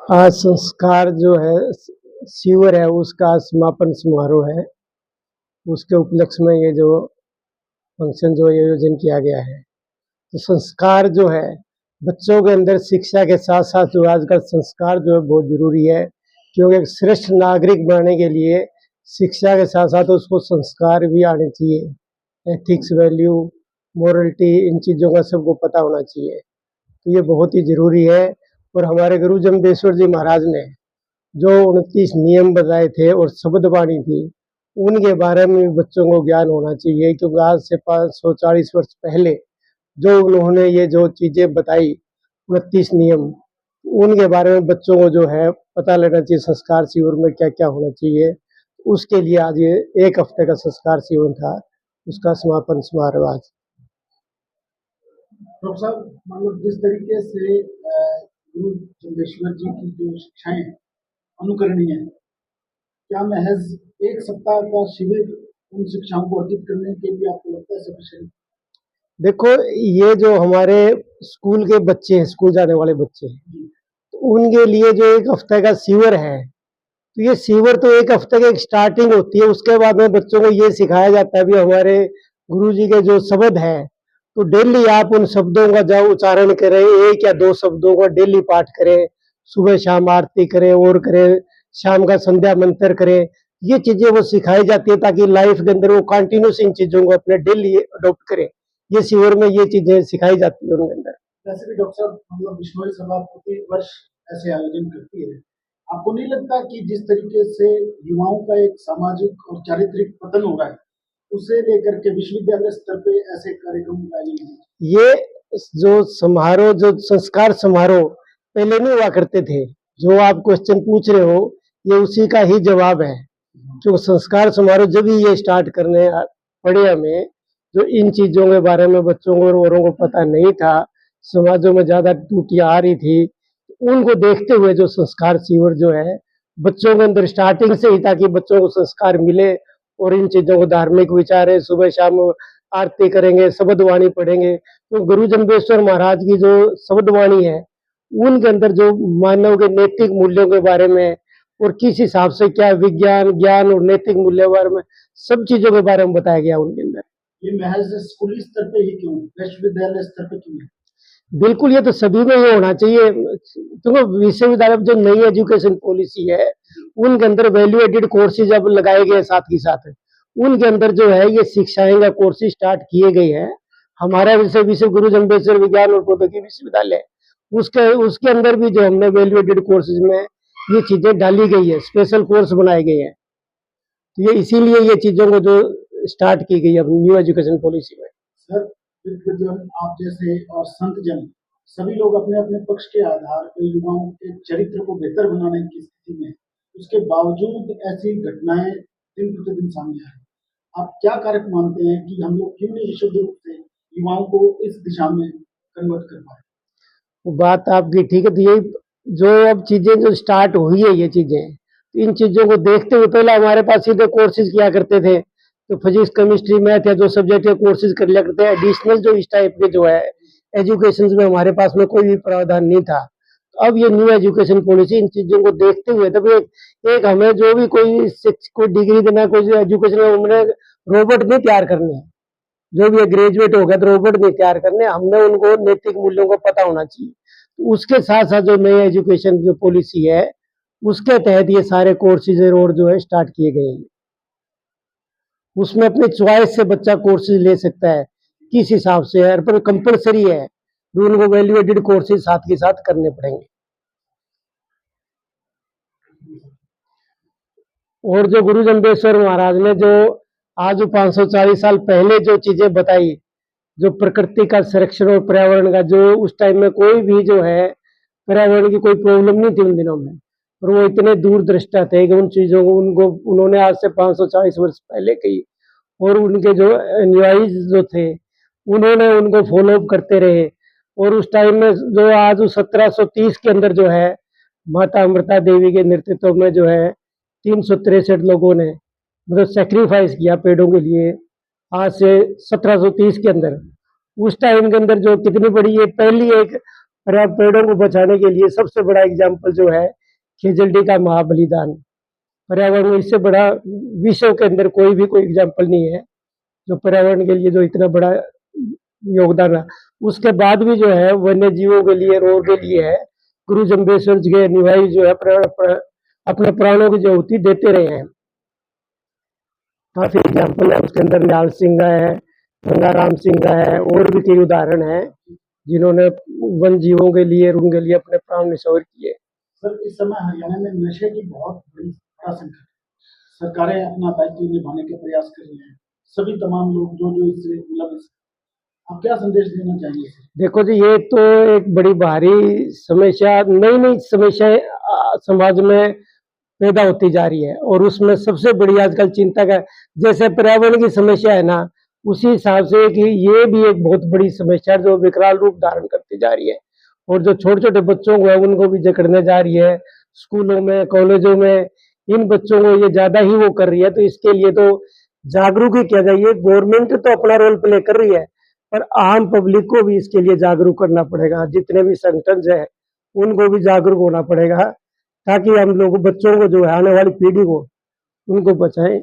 आज संस्कार जो है शिविर है उसका समापन समारोह है। उसके उपलक्ष्य में ये जो फंक्शन जो आयोजन किया गया है, तो संस्कार जो है बच्चों के अंदर शिक्षा के साथ साथ जो आजकल संस्कार जो है बहुत जरूरी है, क्योंकि एक श्रेष्ठ नागरिक बनने के लिए शिक्षा के साथ साथ उसको संस्कार भी आने चाहिए। एथिक्स, वैल्यू, मोरलिटी, इन चीज़ों का सबको पता होना चाहिए। तो ये बहुत ही जरूरी है। और हमारे गुरु जम्बेश्वर जी महाराज ने जो 29 नियम बताए थे और शब्द वाणी थी, उनके बारे में भी बच्चों को ज्ञान होना चाहिए, क्योंकि आज से 540 वर्ष पहले जो उन्होंने ये जो चीजें बताई 29 नियम, उनके बारे में बच्चों को जो है पता लेना चाहिए संस्कार शिविर में क्या क्या होना चाहिए। उसके लिए आज ये 1 हफ्ते का संस्कार शिविर था, उसका समापन समारोह आज। डॉक्टर साहब, मतलब जिस तरीके से गुरु जम्बेश्वर जी की जो शिक्षाएं अनुकरणीय है, क्या महज 1 सप्ताह का शिविर उन शिक्षाओं को अर्जित करने के लिए आपको लगता है सफिशिएंट? देखो, ये जो हमारे स्कूल के बच्चे हैं, स्कूल जाने वाले बच्चे हैं, तो उनके लिए जो 1 हफ्ते का शिविर है, तो ये शिविर तो 1 हफ्ते की एक स्टार्टिंग होती है। उसके बाद में बच्चों को ये सिखाया जाता है भी हमारे गुरु जी के जो शब्द है, तो डेली आप उन शब्दों का जो उच्चारण करें, 1 या 2 शब्दों का डेली पाठ करें, सुबह शाम आरती करें और करें, शाम का संध्या मंत्र करें। ये चीजें वो सिखाई जाती है ताकि लाइफ के अंदर वो कंटिन्यूस इन चीजों को अपने डेली अडॉप्ट करें। ये शिविर में ये चीजें सिखाई जाती है उनके अंदर। वैसे भी डॉक्टर साहब, मतलब बिश्नोई सभा प्रति वर्ष ऐसे आयोजन करती है। आपको नहीं लगता कि जिस तरीके से युवाओं का एक सामाजिक और चारित्रिक पतन हो रहा है, उसे लेकर के विश्वविद्यालय स्तर पे ऐसे कार्यक्रम आयोजित हों? ये जो समारोह, जो संस्कार समारोह पहले नहीं हुआ करते थे, जो आप क्वेश्चन पूछ रहे हो ये उसी का ही जवाब है। जो संस्कार समारोह जब ही ये स्टार्ट करने पड़े हमें, जो इन चीजों के बारे में बच्चों को और औरों को पता नहीं था, समाजों में ज्यादा त्रुटियां आ रही थी, उनको देखते हुए जो संस्कार शिविर जो है बच्चों के अंदर स्टार्टिंग से ही, ताकि बच्चों को संस्कार मिले और इन चीजों को धार्मिक विचार है, सुबह शाम आरती करेंगे, शब्द वाणी पढ़ेंगे। तो गुरु जम्बेश्वर महाराज की जो शब्द वाणी है, उनके अंदर जो मानव के नैतिक मूल्यों के बारे में और किस हिसाब से क्या विज्ञान, ज्ञान और नैतिक मूल्यों के बारे में सब चीजों के बारे में बताया गया उनके अंदर। ये महज स्कूली स्तर पे ही क्यों, विश्वविद्यालय स्तर पे क्यों है? बिल्कुल, ये तो सभी में ये होना चाहिए, क्योंकि विश्वविद्यालय में जो नई एजुकेशन पॉलिसी है, उनके अंदर वैल्यू एडेड कोर्सेज अब लगाए गए, साथ ही साथ उनके अंदर जो है ये शिक्षाएं का कोर्सेज स्टार्ट किए गए हैं। हमारा विश्व गुरु जम्बेश्वर विज्ञान और प्रौद्योगिकी विश्वविद्यालय, उसके उसके अंदर भी जो हमने वैल्यू एडेड कोर्सेज में ये चीजें डाली गई है, स्पेशल कोर्स बनाए गए हैं। तो ये इसीलिए ये चीजों को जो स्टार्ट की गई है न्यू एजुकेशन पॉलिसी में। सर, विद्वान आप जैसे और संत जन सभी लोग अपने अपने पक्ष के आधार पर युवाओं के चरित्र को बेहतर बनाने की स्थिति में, उसके बावजूद ऐसी घटनाएं दिन प्रतिदिन सामने आ रही हैं। आप क्या कारक मानते हैं कि हम लोग क्यों नहीं विशुद्ध रूप से युवाओं को इस दिशा में कन्वर्ट कर पाए? वो बात आपकी ठीक है। तो ये जो अब चीजें जो स्टार्ट हुई है, ये चीजें, इन चीजों को देखते हुए पहले हमारे पास सीधे कोर्सेज किया करते थे, तो फिजिक्स, केमिस्ट्री, मैथ या जो सब्जेक्ट के कोर्सेज कर लिया करते हैं। एडिशनल जो इस टाइप के जो है एजुकेशन में हमारे पास में कोई भी प्रावधान नहीं था। तो अब ये न्यू एजुकेशन पॉलिसी इन चीजों को देखते हुए, तब एक हमें जो भी कोई डिग्री देना, कोई एजुकेशन में उन्हें रोबोट नहीं तैयार करने हैं। जो भी ग्रेजुएट हो गया तो रोबोट नहीं तैयार करने, हमने उनको नैतिक मूल्यों को पता होना चाहिए। तो उसके साथ साथ जो नई एजुकेशन जो पॉलिसी है, उसके तहत ये सारे कोर्सेज और जो है स्टार्ट किए गए हैं। उसमें अपने चॉइस से बच्चा कोर्सेज ले सकता है, किस हिसाब से है, पर कंपलसरी है, तो उनको वैल्यू एडेड कोर्सेज साथ के साथ करने पड़ेंगे। और जो गुरु जम्बेश्वर महाराज ने जो आज 540 साल पहले जो चीजें बताई, जो प्रकृति का संरक्षण और पर्यावरण का, जो उस टाइम में कोई भी जो है पर्यावरण की कोई प्रॉब्लम नहीं थी उन दिनों में, और वो इतने दूरदृष्टा थे कि उन चीजों को उन्होंने आज से 540 वर्ष पहले कही, और उनके जो अनुयायी जो थे उन्होंने उनको फॉलो अप करते रहे। और उस टाइम में जो आज 1730 के अंदर जो है माता अमृता देवी के नेतृत्व में जो है 363 लोगों ने मतलब सेक्रीफाइस किया पेड़ों के लिए, आज से 1730 के अंदर। उस टाइम के अंदर जो कितनी बड़ी ये पहली एक पेड़ों को बचाने के लिए सबसे बड़ा एग्जाम्पल जो है खेजल्डी का महाबलिदान। पर्यावरण में इससे बड़ा विश्व के अंदर कोई एग्जाम्पल नहीं है जो पर्यावरण के लिए जो इतना बड़ा योगदान है। उसके बाद भी जो है वन्य जीवों के लिए, रोर के लिए है, गुरु जम्बेश्वर जी के अनुयायी जो है अपने प्राणों की आहुति देते रहे हैं। काफी एग्जाम्पल है उसके अंदर, निहाल सिंह है, गंगाराम सिंह है, और भी कई उदाहरण है जिन्होंने वन जीवों के लिए, उनके लिए अपने प्राण निछावर किए। सर, इस समय हरियाणा में नशे की बहुत बड़ा संकट है। सरकारें अपना दायित्व निभाने के प्रयास कर रही हैं, सभी तमाम लोग जो इससे मुलविस, आप क्या संदेश देना चाहेंगे? देखो जी, ये तो एक बड़ी भारी समस्या, नई समस्याएं समाज में पैदा होती जा रही है, और उसमें सबसे बड़ी आजकल चिंता का, जैसे पर्यावरण की समस्या है ना, उसी हिसाब से कि ये भी एक बहुत बड़ी समस्या जो विकराल रूप धारण करती जा रही है, और जो छोटे छोटे बच्चों को है उनको भी जकड़ने जा रही है। स्कूलों में, कॉलेजों में इन बच्चों को ये ज्यादा ही वो कर रही है। तो इसके लिए तो जागरूक ही किया जाए। गवर्नमेंट तो अपना रोल प्ले कर रही है, पर आम पब्लिक को भी इसके लिए जागरूक करना पड़ेगा। जितने भी संगठन है उनको भी जागरूक होना पड़ेगा, ताकि हम लोग बच्चों को जो है, आने वाली पीढ़ी को, उनको बचाएं।